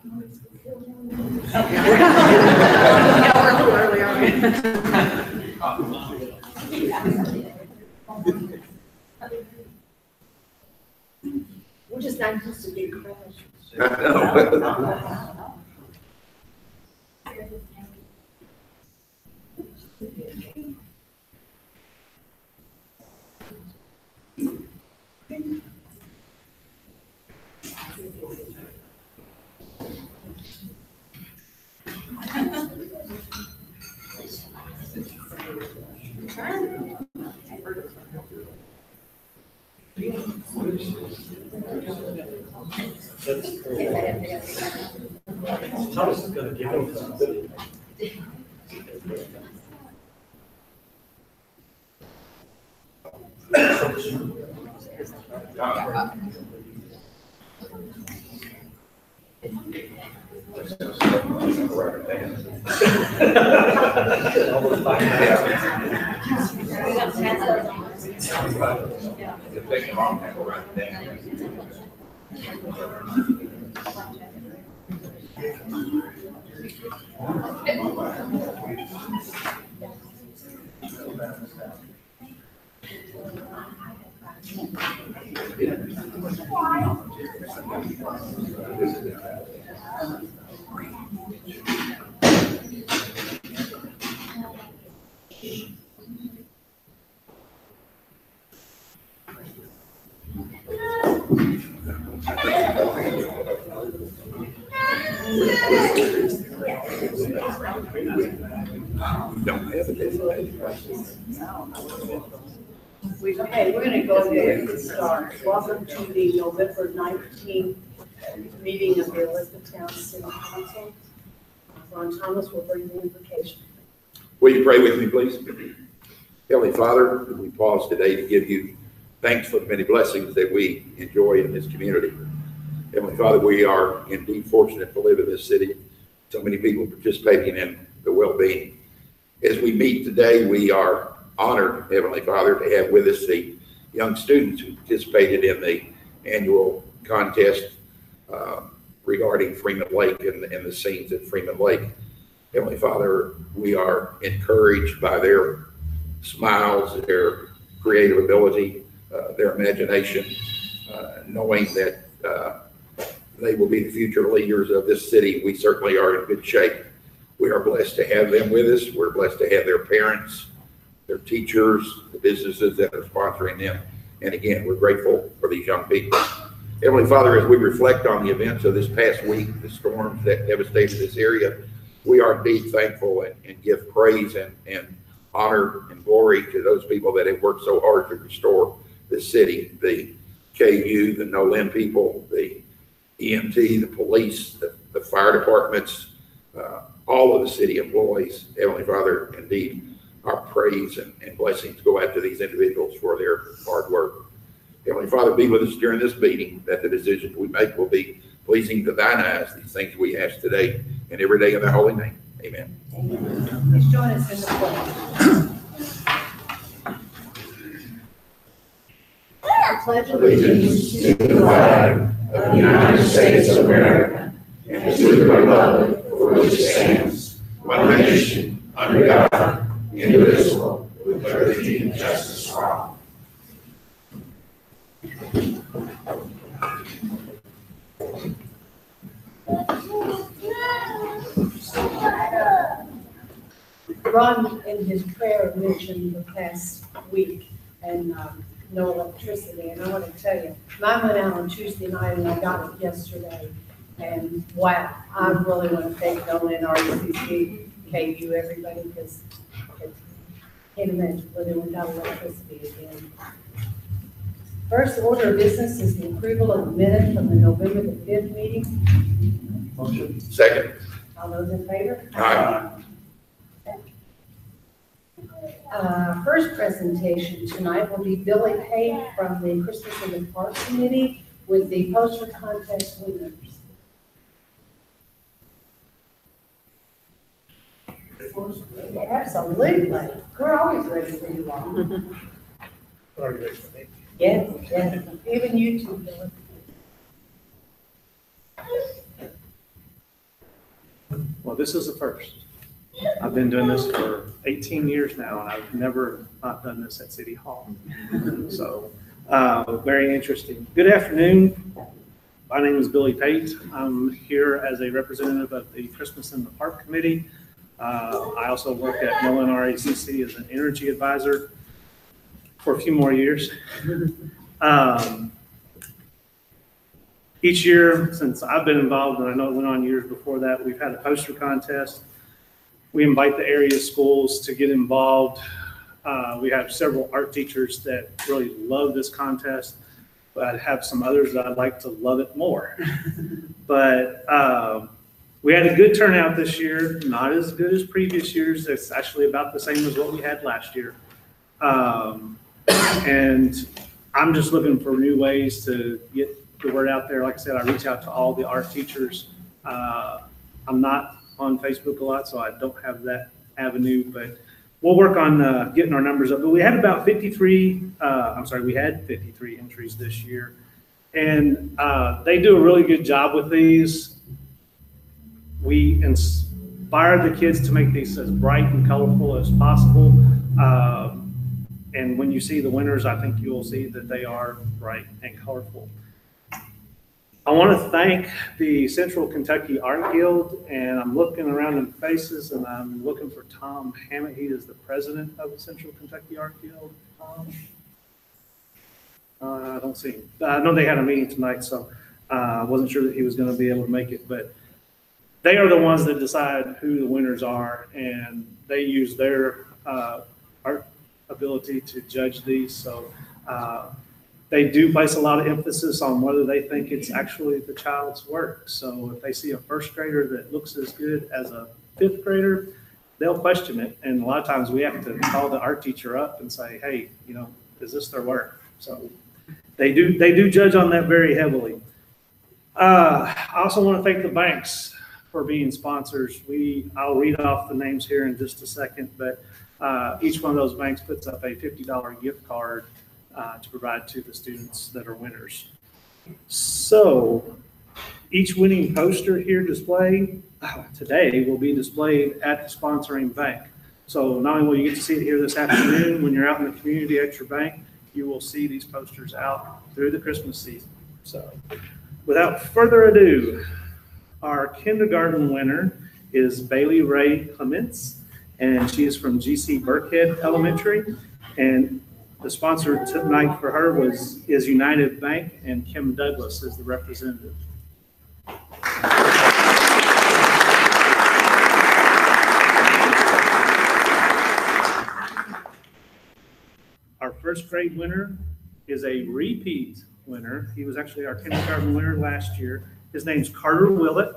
Yeah, we're a little early, aren't we? We're just not used to being crashed. I know. Thomas is going to give him something. Don't have it. Okay, we're gonna go ahead and start. Welcome to the November 19th meeting of the Elizabethtown City Council. Ron Thomas will bring the invocation. Will you pray with me, please? Heavenly Father, we pause today to give you thanks for the many blessings that we enjoy in this community. Heavenly Father, we are indeed fortunate to live in this city. So many people participating in the well-being. As we meet today, we are honored, Heavenly Father, to have with us the young students who participated in the annual contest regarding Freeman Lake and the scenes at Freeman Lake. Heavenly Father, we are encouraged by their smiles, their creative ability, their imagination, knowing that they will be the future leaders of this city. We certainly are in good shape. We are blessed to have them with us. We're blessed to have their parents, their teachers, the businesses that are sponsoring them. And again, we're grateful for these young people. Heavenly Father, as we reflect on the events of this past week, the storms that devastated this area, we are indeed thankful and give praise and honor and glory to those people that have worked so hard to restore the city, the KU, the No-Lin people, the EMT, the police, the fire departments, all of the city employees. Heavenly Father, indeed, our praise and blessings go out to these individuals for their hard work. Heavenly Father, be with us during this meeting, that the decisions we make will be pleasing to thine eyes. These things we ask today and every day in thy holy name. Amen. Amen. Please join us in the pledge. Pledge Allegiance to the flag of the United States of America and to the republic for which it stands, one nation, under God, indivisible, with liberty and justice for all. Ron, in his prayer, mentioned the past week and no electricity. And I want to tell you, mine went out on Tuesday night and I got it yesterday. And wow, I really want to thank No-Lin, RCC, KU, everybody, because I can't imagine living without electricity again. First order of business is the approval of the minutes from the November the 5th meeting. Motion. Second. All those in favor? Aye. First presentation tonight will be Billy Pate from the Christmas in the Park Committee with the poster contest winners. Absolutely. We're always ready for you all. Yes, yes. Even you too, Billy. Well, this is the first. I've been doing this for 18 years now, and I've never not done this at City Hall. So, very interesting. Good afternoon. My name is Billy Pate. I'm here as a representative of the Christmas in the Park Committee. I also work at Nolan RACC as an energy advisor for a few more years. Each year since I've been involved, and I know it went on years before that, we've had a poster contest. We invite the area schools to get involved. We have several art teachers that really love this contest, but I have some others that I'd like to love it more. But we had a good turnout this year, not as good as previous years. It's actually about the same as what we had last year. And I'm just looking for new ways to get the word out there. Like I said, I reach out to all the art teachers. I'm not on Facebook a lot, so I don't have that avenue, but we'll work on getting our numbers up. But we had about 53 entries this year. And they do a really good job with these. We inspire the kids to make these as bright and colorful as possible. And when you see the winners, I think you'll see that they are bright and colorful. I want to thank the Central Kentucky Art Guild, and I'm looking around in faces, and I'm looking for Tom Hammett. He is the president of the Central Kentucky Art Guild. I don't see him. I know they had a meeting tonight, so I wasn't sure that he was going to be able to make it, but they are the ones that decide who the winners are, and they use their art ability to judge these. So they do place a lot of emphasis on whether they think it's actually the child's work. So if they see a first grader that looks as good as a fifth grader, they'll question it. And a lot of times we have to call the art teacher up and say, hey, you know, is this their work? So they do judge on that very heavily. I also want to thank the banks for being sponsors. I'll read off the names here in just a second, but each one of those banks puts up a $50 gift card to provide to the students that are winners. So each winning poster here displayed today will be displayed at the sponsoring bank. So not only will you get to see it here this afternoon, when you're out in the community at your bank, you will see these posters out through the Christmas season. So without further ado, our kindergarten winner is Bailey Ray Clements, and she is from GC Burkhead Elementary. And the sponsor tonight for her is United Bank, and Kim Douglas is the representative. Our first grade winner is a repeat winner. He was actually our kindergarten winner last year. His name's Carter Willett,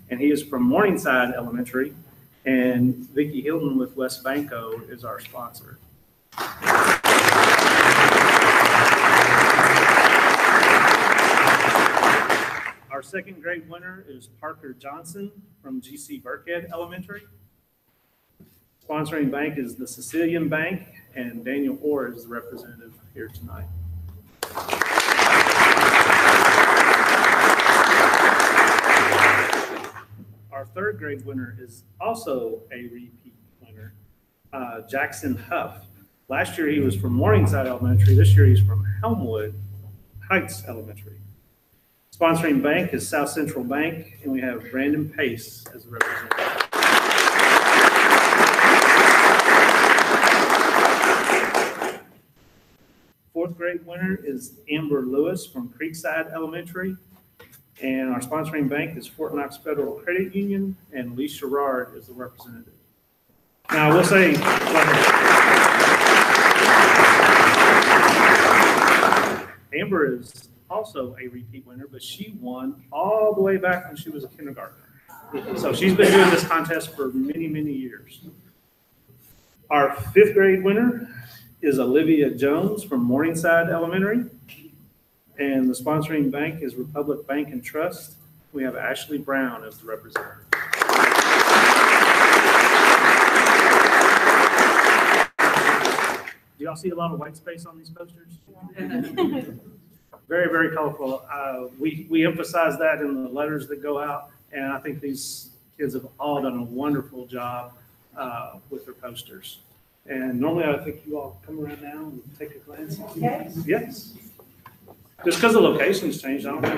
and he is from Morningside Elementary. And Vicki Hilton with West Banco is our sponsor. Our second grade winner is Parker Johnson from GC Burkhead Elementary. Sponsoring bank is the Sicilian Bank, and Daniel Orr is the representative here tonight. Our third grade winner is also a repeat winner, Jackson Huff. Last year he was from Morningside Elementary. This year he's from Helmwood Heights Elementary. Sponsoring bank is South Central Bank, and we have Brandon Pace as the representative. Fourth grade winner is Amber Lewis from Creekside Elementary. And our sponsoring bank is Fort Knox Federal Credit Union, and Lee Sherrard is the representative. Now, I will say, Amber is also a repeat winner, but she won all the way back when she was a kindergartner. So she's been doing this contest for many, many years. Our fifth grade winner is Olivia Jones from Morningside Elementary. And the sponsoring bank is Republic Bank and Trust. We have Ashley Brown as the representative. Do y'all see a lot of white space on these posters? Very, very colorful. We emphasize that in the letters that go out, and I think these kids have all done a wonderful job with their posters. And normally I think you all come around now and take a glance. Yes. Yes. Just because the location's changed, I don't know.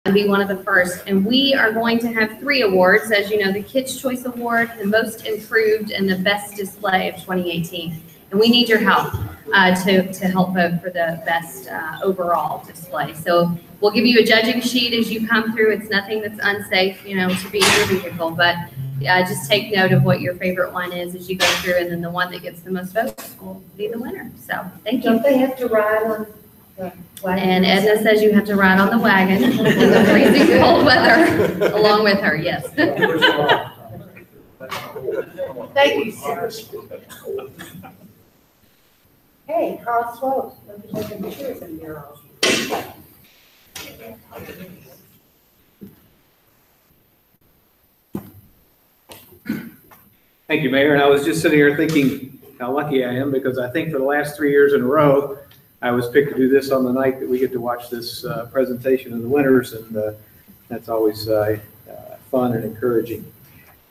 And be one of the first. And we are going to have 3 awards. As you know, the Kids' Choice Award, the Most Improved, and the Best Display of 2018. And we need your help to help vote for the best overall display. So we'll give you a judging sheet as you come through. It's nothing that's unsafe, you know, to be in your vehicle, but just take note of what your favorite one is as you go through, and then the one that gets the most votes will be the winner. So thank you. Don't they have to ride on the wagon? And Edna says you have to ride on the wagon in the freezing cold weather along with her, yes. Thank you, sir. Hey, Carl Swope, representing the Tourism Bureau. Thank you, Mayor. And I was just sitting here thinking how lucky I am, because I think for the last 3 years in a row, I was picked to do this on the night that we get to watch this presentation of the winners, and that's always fun and encouraging.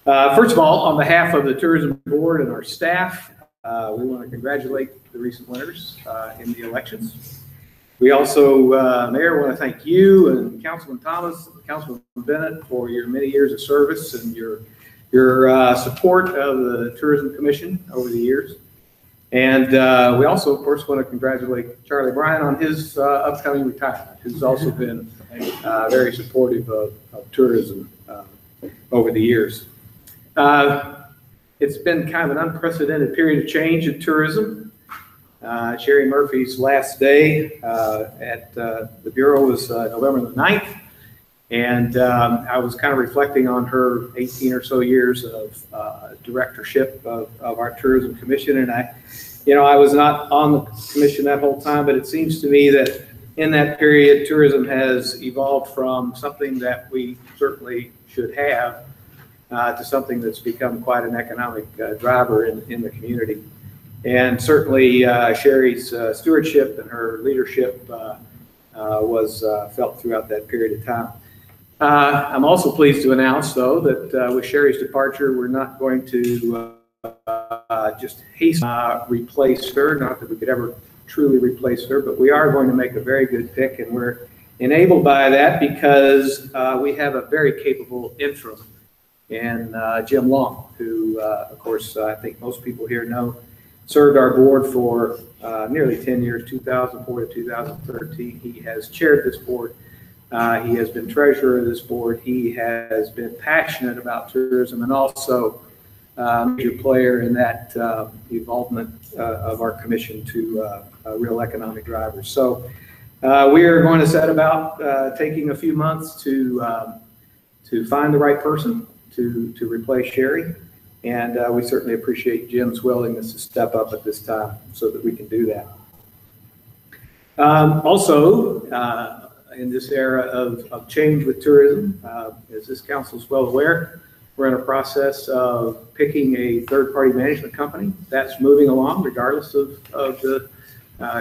First of all, on behalf of the Tourism Board and our staff, we want to congratulate the recent winners in the elections. We also, Mayor, want to thank you and Councilman Thomas, Councilman Bennett for your many years of service and your support of the Tourism Commission over the years. And we also, of course, want to congratulate Charlie Bryan on his upcoming retirement, who's also been very supportive of tourism over the years. It's been kind of an unprecedented period of change in tourism. Sherry Murphy's last day at the Bureau was November the 9th. And I was kind of reflecting on her 18 or so years of directorship of our Tourism Commission. And I was not on the commission that whole time, but it seems to me that in that period, tourism has evolved from something that we certainly should have to something that's become quite an economic driver in the community. And certainly Sherry's stewardship and her leadership was felt throughout that period of time. I'm also pleased to announce, though, that with Sherry's departure, we're not going to just hastily replace her, not that we could ever truly replace her, but we are going to make a very good pick, and we're enabled by that because we have a very capable interim in Jim Long, who, of course, I think most people here know, served our board for nearly 10 years, 2004 to 2013. He has chaired this board. He has been treasurer of this board. He has been passionate about tourism and also a major player in that involvement of our commission to real economic drivers. So we are going to set about taking a few months to find the right person to replace Sherry. And we certainly appreciate Jim's willingness to step up at this time so that we can do that. Also, in this era of change with tourism, as this council is well aware, we're in a process of picking a third-party management company. That's moving along regardless of the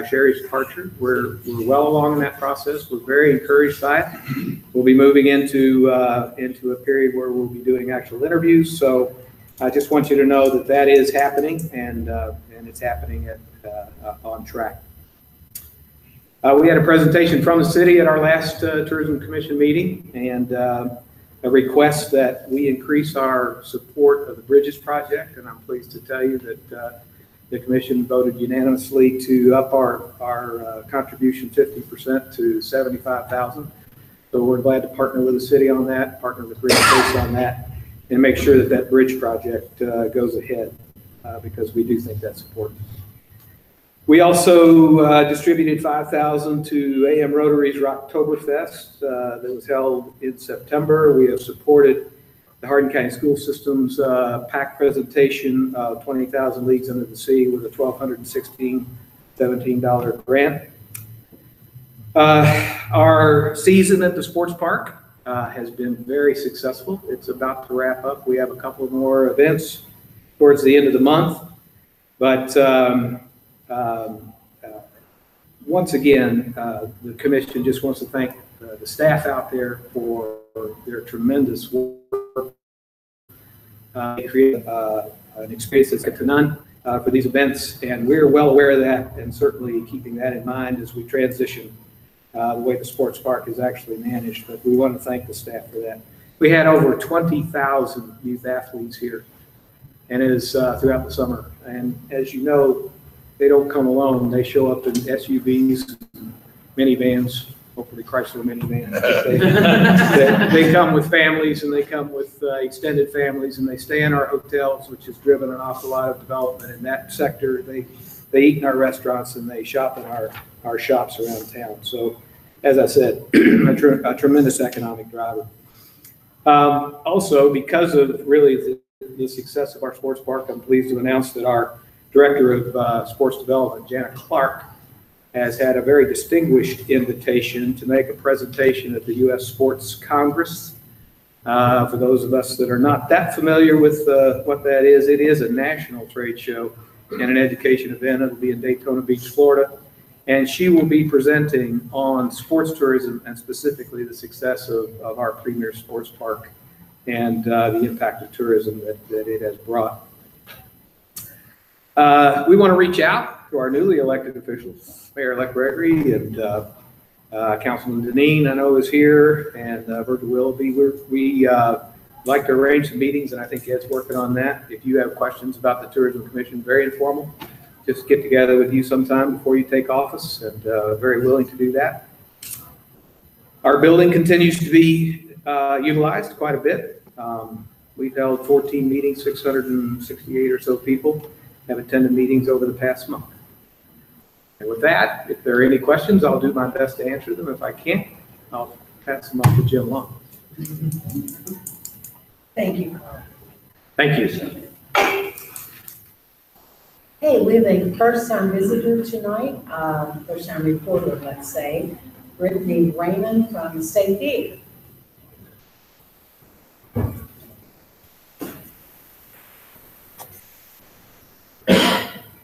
Sherry's departure. We're well along in that process. We're very encouraged by it. We'll be moving into a period where we'll be doing actual interviews. So I just want you to know that that is happening, and it's happening on track. We had a presentation from the city at our last Tourism Commission meeting, and a request that we increase our support of the Bridges project. And I'm pleased to tell you that the commission voted unanimously to up our contribution 50% to $75,000. So we're glad to partner with the city on that, partner with Green Space on that, and make sure that that bridge project goes ahead because we do think that's important. We also distributed $5,000 to AM Rotary's Rocktoberfest that was held in September. We have supported the Hardin County School System's PAC presentation of 20,000 Leagues Under the Sea with a $1,217 grant. Our season at the sports park has been very successful. It's about to wrap up. We have a couple more events towards the end of the month, but once again, the commission just wants to thank the staff out there for their tremendous work. They create an experience that's second to none for these events, and we're well aware of that, and certainly keeping that in mind as we transition the way the sports park is actually managed. But we want to thank the staff for that. We had over 20,000 youth athletes here, and it is throughout the summer. And as you know, they don't come alone. They show up in SUVs, minivans, hopefully Chrysler minivans. They come with families, and they come with extended families, and they stay in our hotels, which has driven an awful lot of development in that sector. They eat in our restaurants, and they shop in our shops around town. So, as I said, a tremendous economic driver. Also, because of really the success of our sports park, I'm pleased to announce that our Director of Sports Development, Janet Clark, has had a very distinguished invitation to make a presentation at the U.S. Sports Congress. For those of us that are not that familiar with what that is, it is a national trade show and an education event. It'll be in Daytona Beach, Florida. And she will be presenting on sports tourism and specifically the success of our premier sports park and the impact of tourism that it has brought. We want to reach out to our newly elected officials, Mayor-elect Gregory and Councilman Deneen, I know is here, and Virgil Willoughby. We like to arrange some meetings, and I think Ed's working on that. If you have questions about the Tourism Commission, very informal. Just get together with you sometime before you take office, and very willing to do that. Our building continues to be utilized quite a bit. We've held 14 meetings, 668 or so people have attended meetings over the past month. And with that, if there are any questions, I'll do my best to answer them. If I can't, I'll pass them off to Jim Long. Thank you. Thank you. Hey, we have a first-time visitor tonight, first-time reporter, let's say, Brittany Raymond from the State Theater.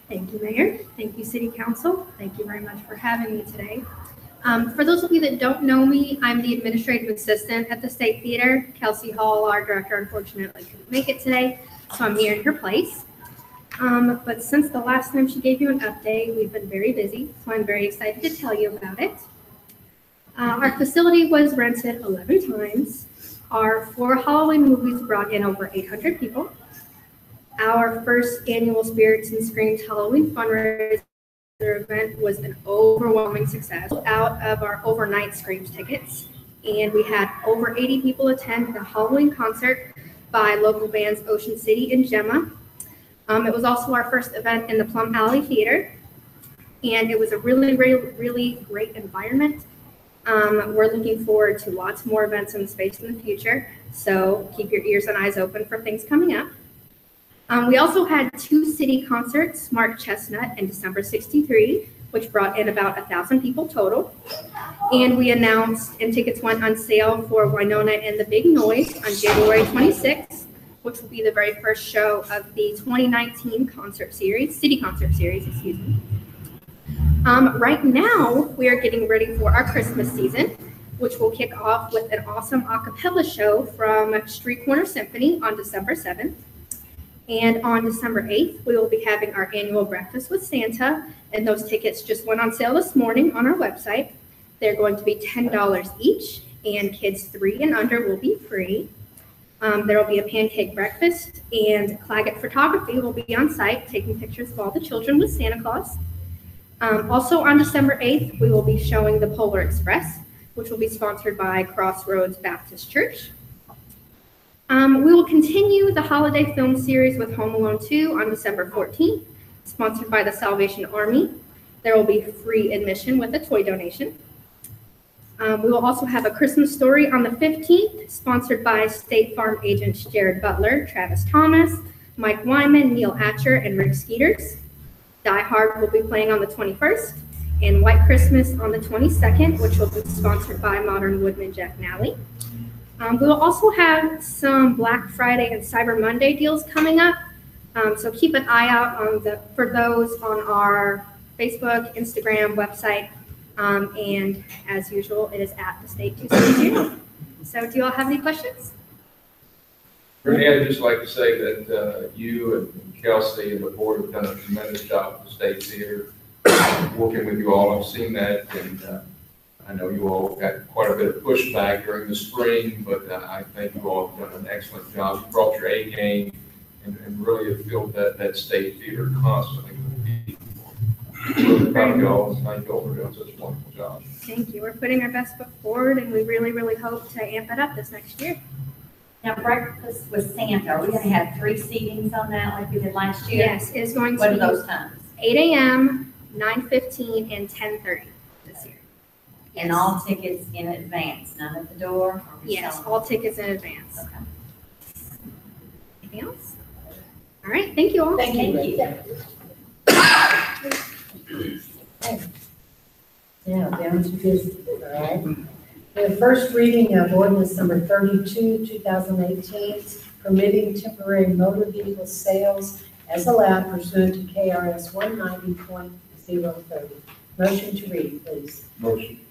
Thank you, Mayor. Thank you, City Council. Thank you very much for having me today. For those of you that don't know me, I'm the administrative assistant at the State Theater. Kelsey Hall, our director, unfortunately couldn't make it today, so I'm here in her place. But since the last time she gave you an update, we've been very busy, so I'm very excited to tell you about it. Our facility was rented 11 times. Our 4 Halloween movies brought in over 800 people. Our first annual Spirits and Screams Halloween fundraiser event was an overwhelming success out of our overnight Screams tickets. And we had over 80 people attend the Halloween concert by local bands Ocean City and Gemma. It was also our first event in the Plum Alley Theater. And it was a really great environment. We're looking forward to lots more events in the space in the future. So keep your ears and eyes open for things coming up. We also had 2 city concerts, Mark Chestnut and December 63, which brought in about 1,000 people total. And we announced, and tickets went on sale for Winona and the Big Noise on January 26th, which will be the very first show of the 2019 concert series, city concert series, excuse me. Right now, we are getting ready for our Christmas season, which will kick off with an awesome a cappella show from Street Corner Symphony on December 7th. And on December 8th, we will be having our annual Breakfast with Santa, and those tickets just went on sale this morning on our website. They're going to be $10 each, and kids 3 and under will be free. There will be a pancake breakfast, and Claggett Photography will be on site taking pictures of all the children with Santa Claus. Also on December 8th, we will be showing the Polar Express, which will be sponsored by Crossroads Baptist Church. We will continue the holiday film series with Home Alone 2 on December 14th, sponsored by the Salvation Army. There will be free admission with a toy donation. We will also have a Christmas Story on the 15th, sponsored by State Farm agents Jared Butler, Travis Thomas, Mike Wyman, Neil Atcher, and Rick Skeeters. Die Hard will be playing on the 21st, and White Christmas on the 22nd, which will be sponsored by Modern Woodman Jeff Nally. We will also have some Black Friday and Cyber Monday deals coming up, so keep an eye out for those on our Facebook, Instagram, website, and as usual, it is at the State 270. So do you all have any questions? Brittany, I'd just like to say that you and Kelsey and the board have done a tremendous job with the State Theater, working with you all. I've seen that, and I know you all got quite a bit of pushback during the spring, but I think you all have done an excellent job. You brought your A game and really have filled that State Theater constantly with people. Really proud of you all, and thank you all for doing such a wonderful job. Thank you. We're putting our best foot forward, and we really hope to amp it up this next year. Now, Breakfast with Santa, are we going to have 3 seatings on that like we did last year? Yes, it's going to What are be those times? 8 a.m., 9:15, and 10:30 this year. And all tickets in advance, none at the door? Or we Yes, selling? all tickets in advance. Okay. Anything else? All right, thank you all. Thank you. Now, down to business, all right? The first reading of ordinance number 32, 2018, permitting temporary motor vehicle sales as allowed pursuant to KRS 190.030. Motion to read, please. Motion.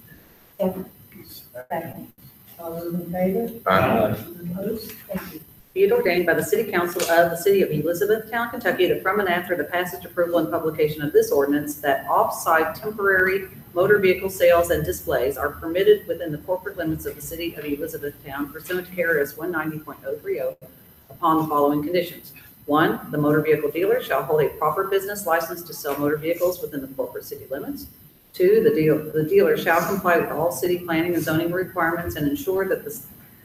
Second. All those in favor? Aye. Opposed? Thank you. Be it ordained by the City Council of the City of Elizabethtown, Kentucky, that from and after the passage, approval, and publication of this ordinance, that off-site temporary motor vehicle sales and displays are permitted within the corporate limits of the City of Elizabethtown pursuant to KRS 190.030 upon the following conditions. 1, the motor vehicle dealer shall hold a proper business license to sell motor vehicles within the corporate city limits. 2, the dealer shall comply with all city planning and zoning requirements and ensure that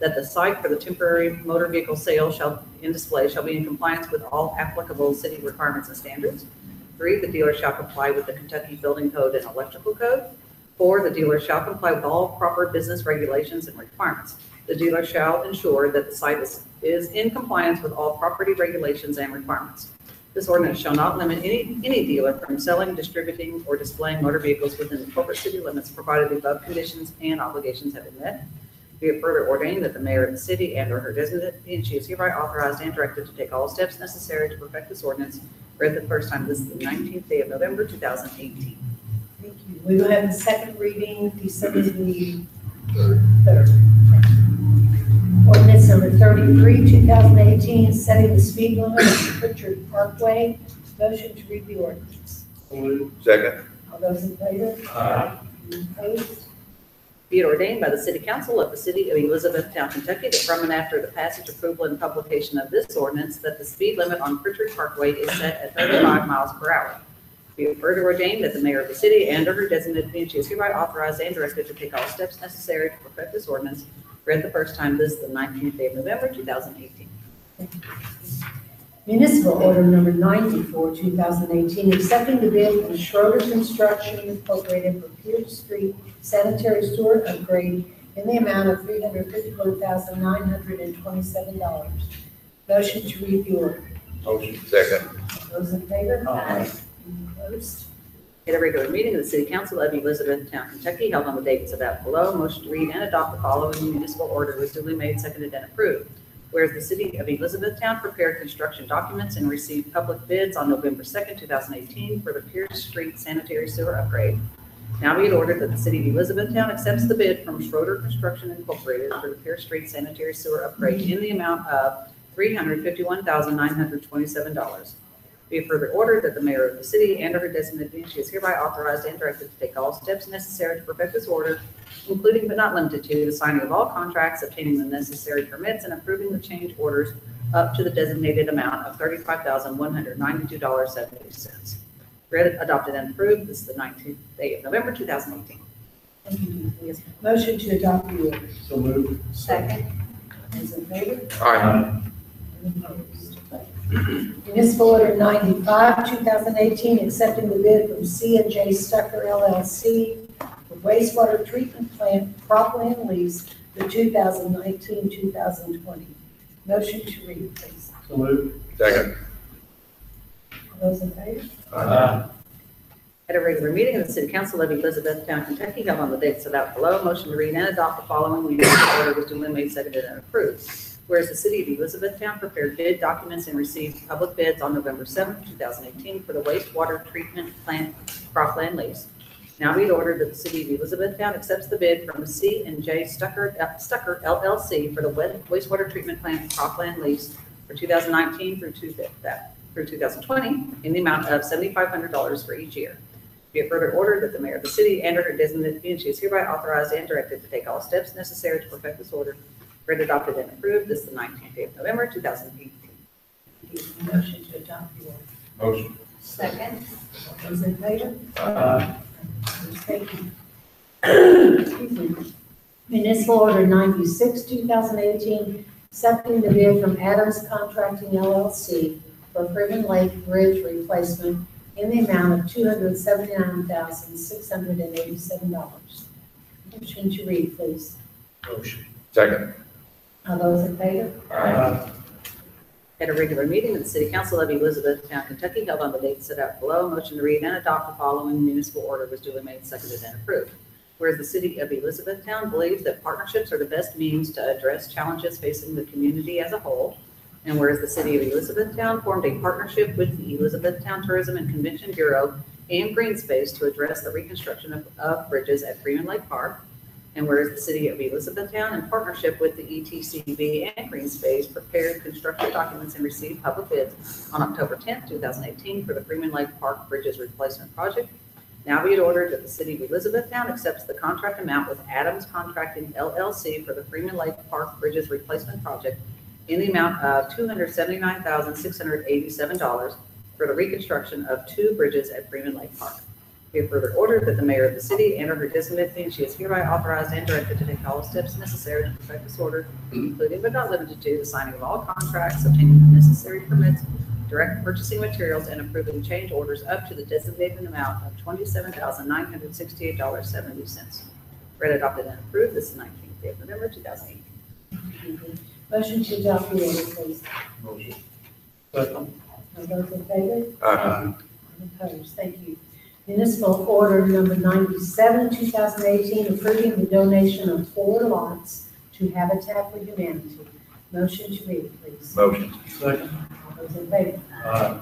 that the site for the temporary motor vehicle sale in display shall be in compliance with all applicable city requirements and standards. 3, the dealer shall comply with the Kentucky Building Code and Electrical Code. 4, the dealer shall comply with all proper business regulations and requirements. The dealer shall ensure that the site is in compliance with all property regulations and requirements. This ordinance shall not limit any dealer from selling, distributing, or displaying motor vehicles within the corporate city limits, provided the above conditions and obligations have been met. Be it further ordained that the mayor of the city and or her designate be and she is hereby authorized and directed to take all steps necessary to perfect this ordinance. Read the first time, this is the 19th day of November, 2018. Thank you. We will have the second reading December the 3rd. Ordinance number 33, 2018, setting the speed limit on Pritchard Parkway. Motion to read the ordinance. Second. All those in favor? Aye. Any opposed? Be it ordained by the City Council of the City of Elizabethtown, Kentucky, that from and after the passage, approval, and publication of this ordinance, that the speed limit on Pritchard Parkway is set at 35 miles per hour. Be it further ordained that the mayor of the city and or her designate be and she is hereby authorized and directed to take all steps necessary to perfect this ordinance. Read the first time, this is the 19th day of November, 2018. Municipal order number 94, 2018, accepting the bid from Schroeder Construction Incorporated for Pierce Street sanitary sewer upgrade in the amount of $351,927. Motion to read the order. Motion. Second. Those in favor? Aye. Any opposed? At a regular meeting of the City Council of Elizabethtown, Kentucky, held on the date set out below, motion to read and adopt the following municipal order was duly made, seconded, and approved. Whereas the City of Elizabethtown prepared construction documents and received public bids on November 2nd, 2018 for the Pierce Street sanitary sewer upgrade. Now be it ordered that the City of Elizabethtown accepts the bid from Schroeder Construction Incorporated for the Pierce Street sanitary sewer upgrade in the amount of $351,927. Be it further ordered that the mayor of the city and or her designate be and she is hereby authorized and directed to take all steps necessary to perfect this order, including but not limited to the signing of all contracts, obtaining the necessary permits, and approving the change orders up to the designated amount of $35,192.70. Read, adopted, and approved. This is the 19th day of November, 2018. Thank you. Motion to adopt the order. So moved. Second. Those in favor? Aye. Any opposed? Municipal order 95, 2018, accepting the bid from C&J Stucker LLC for wastewater treatment plant cropland lease for 2019-2020. Motion to read, please. So moved. Second. All those in favor? Aye. At a regular meeting of the City Council of Elizabethtown, Kentucky, held on the date set out below, motion to read and adopt the following municipal order was duly made, seconded, and approved. Whereas the City of Elizabethtown prepared bid documents and received public bids on November 7th, 2018 for the wastewater treatment plant cropland lease. Now be it ordered that the City of Elizabethtown accepts the bid from C&J Stucker LLC for the wastewater treatment plant cropland lease for 2019 through 2020 in the amount of $7,500 for each year. Be it further ordered that the mayor of the city and or her designate be and she is hereby authorized and directed to take all steps necessary to perfect this order. Read, adopted, and approved. This is the 19th day of November, 2018. Motion to adopt the order. Motion. Second. All those in favor? Aye. Thank you. Excuse me. Municipal order 96, 2018, accepting the bid from Adams Contracting LLC for Freeman Lake Bridge replacement in the amount of $279,687. Motion to read, please. Motion. Second. All those in favor? Aye. At a regular meeting of the City Council of Elizabethtown, Kentucky, held on the date set out below, motion to read and adopt the following municipal order was duly made, seconded, and approved. Whereas the City of Elizabethtown believes that partnerships are the best means to address challenges facing the community as a whole, and whereas the City of Elizabethtown formed a partnership with the Elizabethtown Tourism and Convention Bureau and Green Space to address the reconstruction of bridges at Freeman Lake Park, and whereas the City of Elizabethtown, in partnership with the ETCB and Green Space, prepared construction documents and received public bids on October 10th, 2018 for the Freeman Lake Park Bridges Replacement Project. Now be it ordered that the City of Elizabethtown accepts the contract amount with Adams Contracting LLC for the Freeman Lake Park Bridges Replacement Project in the amount of $279,687 for the reconstruction of 2 bridges at Freeman Lake Park. Be it further ordered that the mayor of the city and or her designate being she is hereby authorized and directed to take all steps necessary to perfect this order, including but not limited to the signing of all contracts, obtaining the necessary permits, direct purchasing materials, and approving change orders up to the designated amount of $27,968.70. Read, adopted, and approved this 19th day of November, 2018. Motion to adopt the order, please. Motion. Second. All those in favor? Aye. Opposed? Thank you. Municipal order number 97, 2018, approving the donation of 4 lots to Habitat for Humanity. Motion to read, please. Motion. Second. All those in favor? Aye.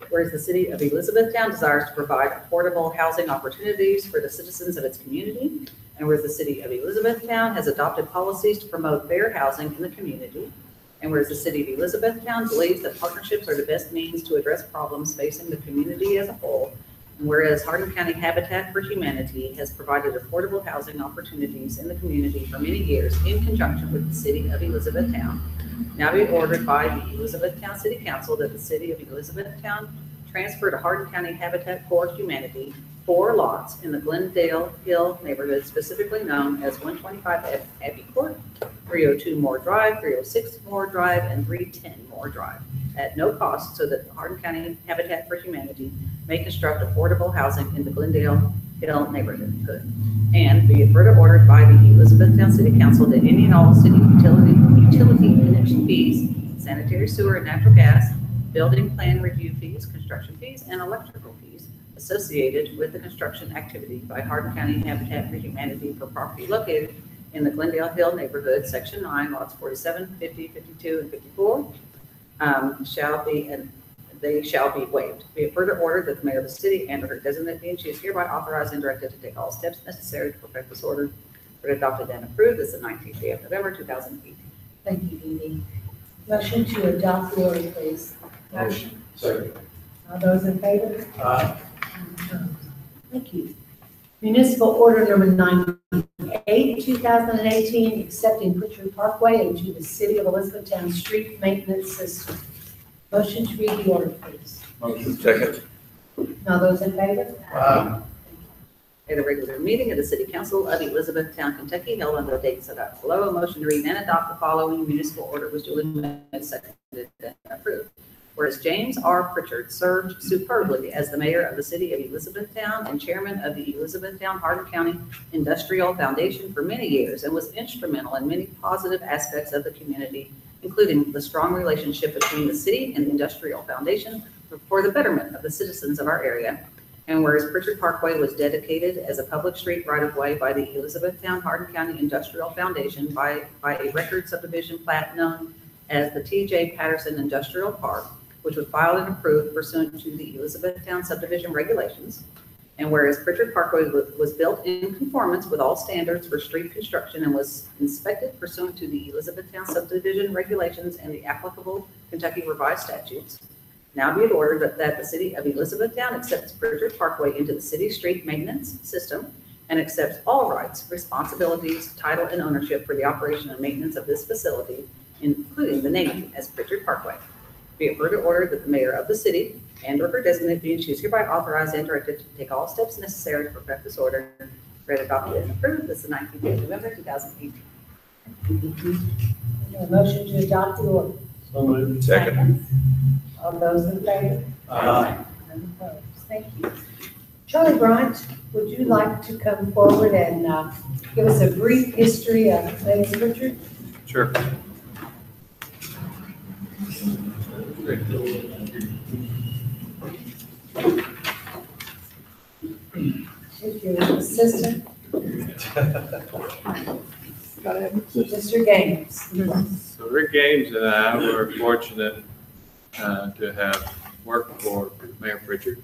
Whereas the city of Elizabethtown desires to provide affordable housing opportunities for the citizens of its community, and whereas the city of Elizabethtown has adopted policies to promote fair housing in the community, and whereas the city of Elizabethtown believes that partnerships are the best means to address problems facing the community as a whole, and whereas Hardin County Habitat for Humanity has provided affordable housing opportunities in the community for many years in conjunction with the city of Elizabethtown, now be ordered by the Elizabethtown City Council that the city of Elizabethtown transfer to Hardin County Habitat for Humanity 4 lots in the Glendale Hill neighborhood, specifically known as 125 Abbey Court, 302 Moore Drive, 306 Moore Drive, and 310 Moore Drive, at no cost, so that Hardin County Habitat for Humanity may construct affordable housing in the Glendale Hill neighborhood. Good. And be it further ordered by the Elizabethtown City Council that any and all city utility connection fees, sanitary sewer and natural gas, building plan review fees, construction fees, and electrical fees associated with the construction activity by Hardin County Habitat for Humanity for property located in the Glendale Hill neighborhood, Section 9, lots 47, 50, 52, and 54, they shall be waived. Be it further ordered that the mayor of the city and or her designate being she is hereby authorized and directed to take all steps necessary to perfect this order. Adopted and approved this is the 19th day of November, 2018. Thank you, Dee Dee. Motion to adopt the order, please. Motion. Second. All those in favor? Aye. Thank you. Municipal order number 98, 2018, accepting Pritchard Parkway into the city of Elizabethtown street maintenance system. Motion to read the order, please. Motion. Second. All those in favor? Aye. At a regular meeting of the City Council of Elizabethtown, Kentucky, held on the date set out below, a motion to read and adopt the following municipal order was duly made, seconded, and approved. Whereas James R. Pritchard served superbly as the mayor of the city of Elizabethtown and chairman of the Elizabethtown Hardin County Industrial Foundation for many years and was instrumental in many positive aspects of the community, including the strong relationship between the city and the Industrial Foundation for the betterment of the citizens of our area. And whereas Pritchard Parkway was dedicated as a public street right-of-way by the Elizabethtown Hardin County Industrial Foundation by a record subdivision plat known as the T.J. Patterson Industrial Park, which was filed and approved pursuant to the Elizabethtown subdivision regulations. And whereas Pritchard Parkway was built in conformance with all standards for street construction and was inspected pursuant to the Elizabethtown subdivision regulations and the applicable Kentucky revised statutes. Now be it ordered that the city of Elizabethtown accepts Pritchard Parkway into the city street maintenance system and accepts all rights, responsibilities, title, and ownership for the operation and maintenance of this facility, including the naming as Pritchard Parkway. Be it further ordered that the mayor of the city and or her designate being she is hereby authorized and directed to take all steps necessary to perfect this order. Read, adopted, and approved. This is the 19th day of November, 2018. A motion to adopt the order. So moved. Second. All those in favor? Aye. None opposed. Thank you. Charlie Bryant, would you like to come forward and give us a brief history of Lance Pritchard? Sure. If your assistant, Mr. Gaines. So Rick Gaines and I were fortunate to have worked for Mayor Pritchard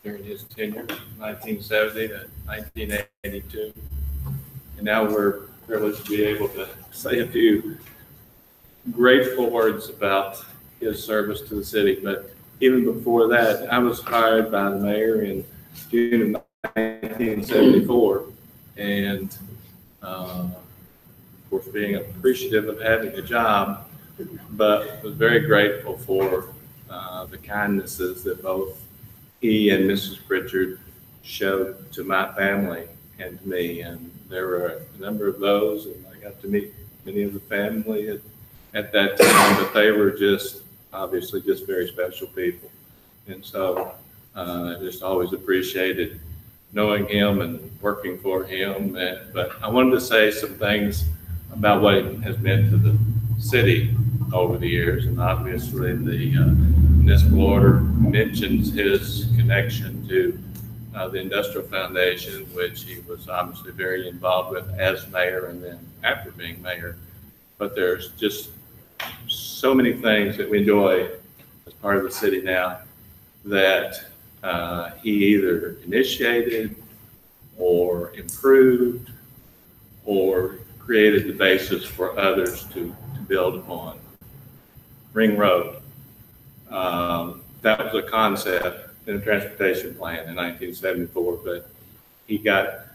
during his tenure, 1970 to 1982. And now we're privileged to be able to say a few grateful words about his service to the city. But even before that, I was hired by the mayor in June of 1974. And of course, being appreciative of having a job, but was very grateful for the kindnesses that both he and Mrs. Pritchard showed to my family and to me. And there were a number of those, and I got to meet many of the family at that time, but they were just obviously just very special people. And so I just always appreciated knowing him and working for him. But I wanted to say some things about what it has meant to the city over the years. And obviously the municipal order mentions his connection to the Industrial Foundation, which he was obviously very involved with as mayor and then after being mayor. But there's just so many things that we enjoy as part of the city now that he either initiated or improved or created the basis for others to build upon. Ring Road. That was a concept in a transportation plan in 1974, but he got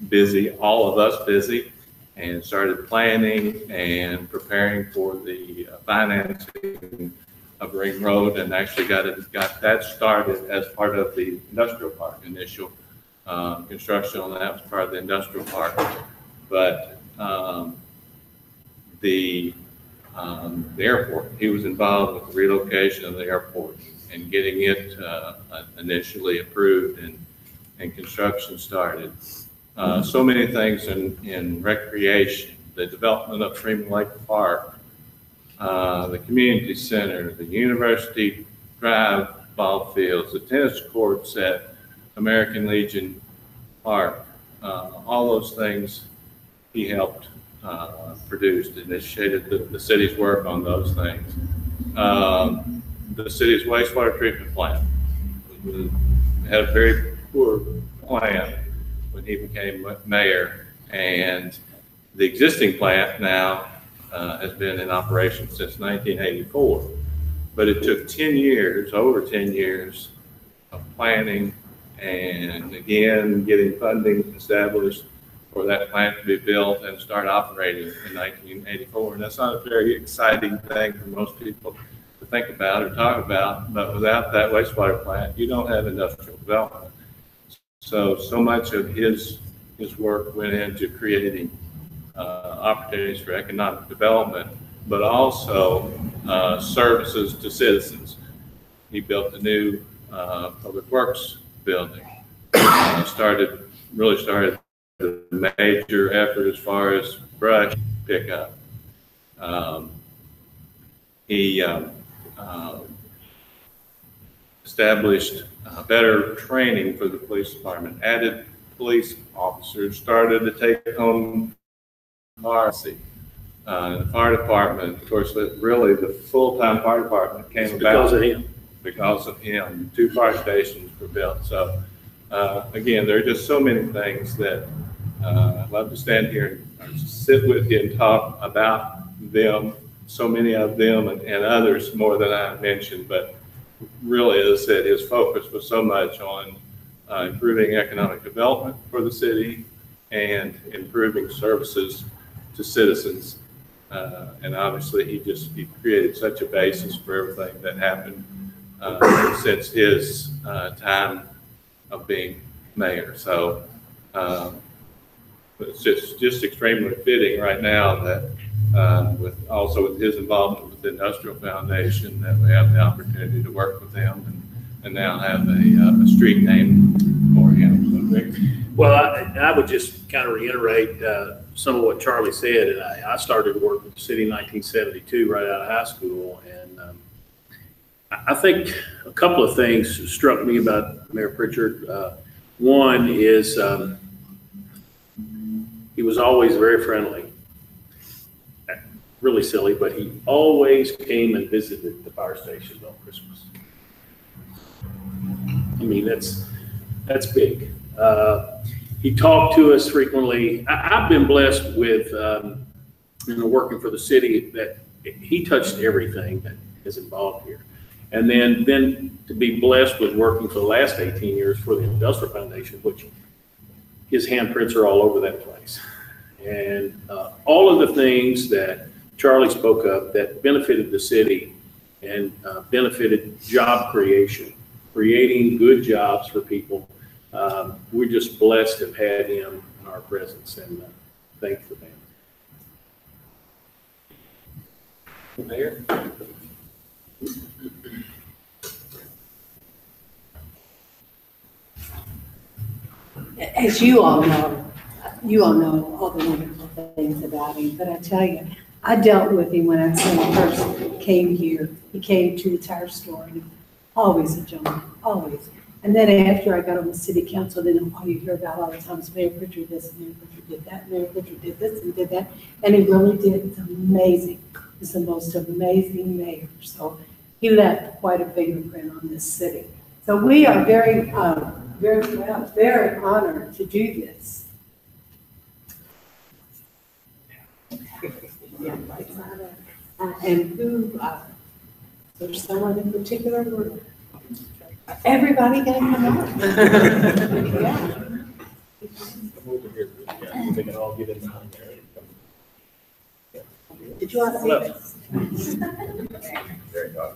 busy, all of us busy, and started planning and preparing for the financing of Ring Road, and actually got that started as part of the industrial park. Initial construction on that was part of the industrial park, but the airport, he was involved with the relocation of the airport and getting it initially approved and construction started. So many things in recreation, the development of Freeman Lake Park, the community center, the University Drive ball fields, the tennis courts at American Legion Park, all those things he helped produce, initiated the city's work on those things. The city's wastewater treatment plant had a very poor plan when he became mayor, and the existing plant now has been in operation since 1984. But it took 10 years, over 10 years of planning and again getting funding established for that plant to be built and start operating in 1984. And that's not a very exciting thing for most people to think about or talk about, but without that wastewater plant, you don't have industrial development. So much of his work went into creating opportunities for economic development, but also services to citizens. He built the new public works building, really started the major effort as far as brush pickup. He established better training for the police department, added police officers, started to take home pharmacy. The fire department, of course, really the full-time fire department came about because of him. 2 fire stations were built. So again, there are just so many things that I'd love to stand here and sit with you and talk about them, so many of them and others more than I mentioned, but really, as I said, his focus was so much on improving economic development for the city and improving services to citizens. And obviously, he created such a basis for everything that happened since his time of being mayor. So it's just extremely fitting right now that with his involvement with the Industrial Foundation, that we have the opportunity to work with them and now have a street name for him. So, Rick? Well, I would just kind of reiterate some of what Charlie said. And I started work with the city in 1972, right out of high school. And I think a couple of things struck me about Mayor Pritchard. One is he was always very friendly. Really silly, but he always came and visited the fire stations on Christmas. I mean, that's big. He talked to us frequently. I've been blessed with, working for the city, that he touched everything that is involved here. And then to be blessed with working for the last 18 years for the Industrial Foundation, which his handprints are all over that place. And all of the things that Charlie spoke of that benefited the city and benefited job creation creating good jobs for people. We're just blessed to have had him in our presence, and thank you for that. Mayor? As you all know all the wonderful things about him, but I tell you, I dealt with him when I first came here. He came to the tire store, and always a gentleman, always. And then after I got on the city council, then all you hear about all the time is Mayor Pritchard this, Mayor Pritchard did that, Mayor Pritchard did this and did that. And he really did. It's amazing. He's the most amazing mayor. So he left quite a fingerprint on this city. So we are very honored to do this. Yeah, right. And who, there's someone in particular who, everybody can come on. Yeah. They can all get in there. Did you want to see this? Very good.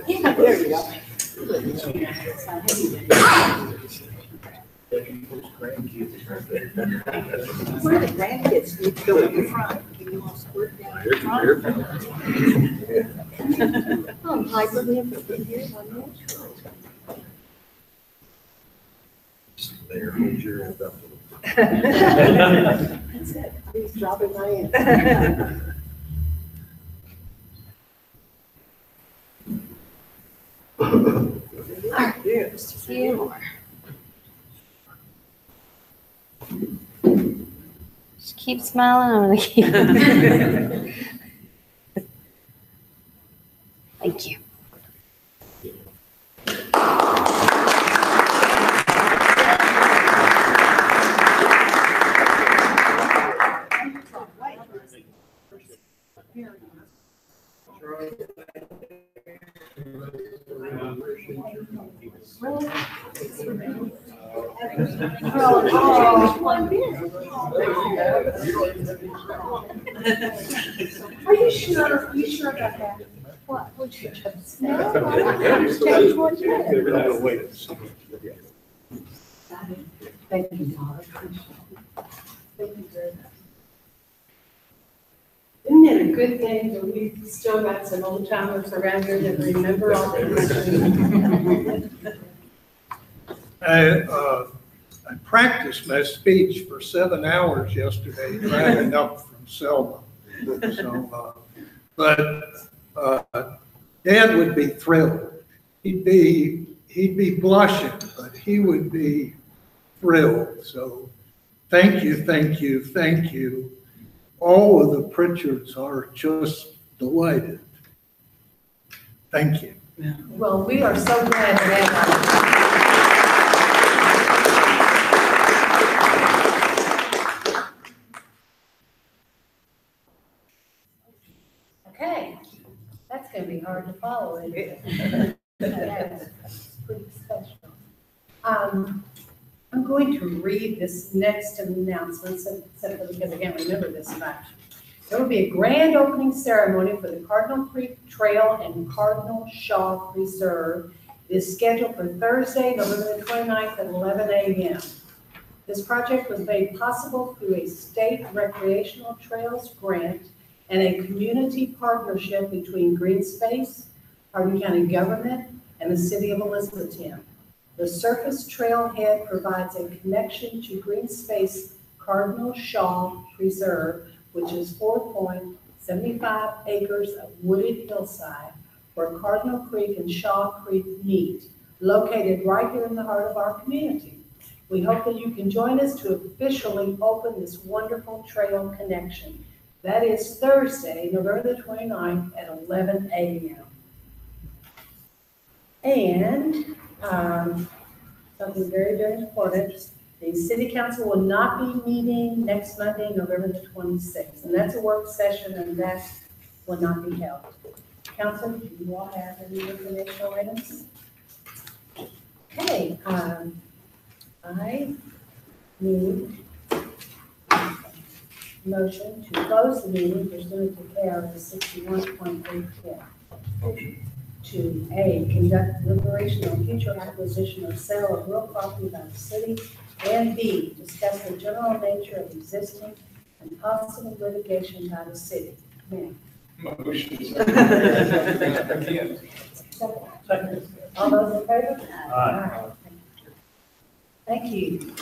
Yeah, there you go. Where the grandkids need to go in the front. You want to squirt down in front? Oh, hi, here. There, hold your hand up. That's it. He's dropping my hand. Just a few more. Just keep smiling. I'm gonna keep. Thank you. Are you sure? Are you sure about that? What? Would you just? No. Thank you, Todd. Thank you very much. Isn't it a good thing that we've still got some old timers around here that remember all the I practiced my speech for 7 hours yesterday driving up from Selma. So, but Dad would be thrilled. He'd be blushing, but he would be thrilled. So thank you, thank you, thank you. All of the Pritchards are just delighted. Thank you. Well, we are so glad to have Okay, that's going to be hard to follow, isn't it? That's pretty special. I'm going to read this next announcement simply because I can't remember this much. There will be a grand opening ceremony for the Cardinal Creek Trail and Cardinal Shaw Preserve. It is scheduled for Thursday, November the 29th at 11 a.m. This project was made possible through a state recreational trails grant and a community partnership between Green Space, Hardin County government, and the city of Elizabethtown. The surface trailhead provides a connection to Green Space Cardinal Shaw Preserve, which is 4.75 acres of wooded hillside where Cardinal Creek and Shaw Creek meet, located right here in the heart of our community. We hope that you can join us to officially open this wonderful trail connection. That is Thursday, November the 29th at 11 a.m. And something very, very important. The city council will not be meeting next Monday, November the 26th. And that's a work session and that will not be held. Council, do you all have any informational items? Okay, I need motion to close the meeting pursuant to KRS 61.810. Motion. To A, conduct deliberation on future acquisition or sale of real property by the city, and B, discuss the general nature of existing and possible litigation by the city. Ma'am. Motion. Again. All those in favor? Aye. Thank you.